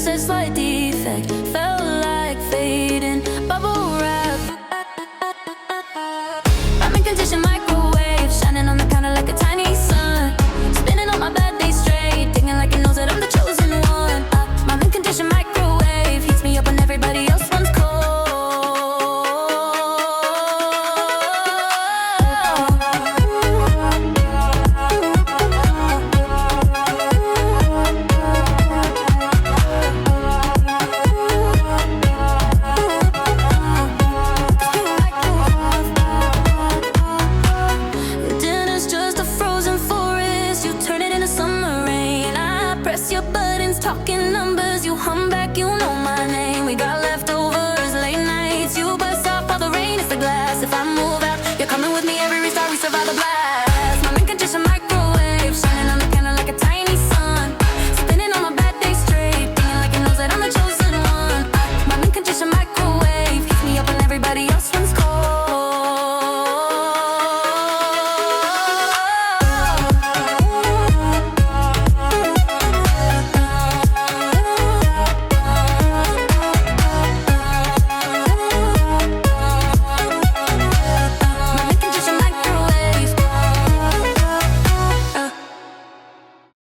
said slight defect, felt like fading bubble wrap. I'm in condition microwave, shining on the counter like a tiny sun, spinning on my bad day straight, thinking like it knows that I'm the chosen one. My in condition microwave heats me up when everybody else runs cold. Your buttons, talking numbers, you hum back, you know my name. We got leftovers, late nights, you bust off all the rain, it's the glass. If I move out, you're coming with me, every restart, we survive the blast. My mint condition microwave, shining on the counter like a tiny sun, spinning on my bad day straight, thinking like it knows that I'm the chosen one. My mint condition microwave heats me up when everybody else runs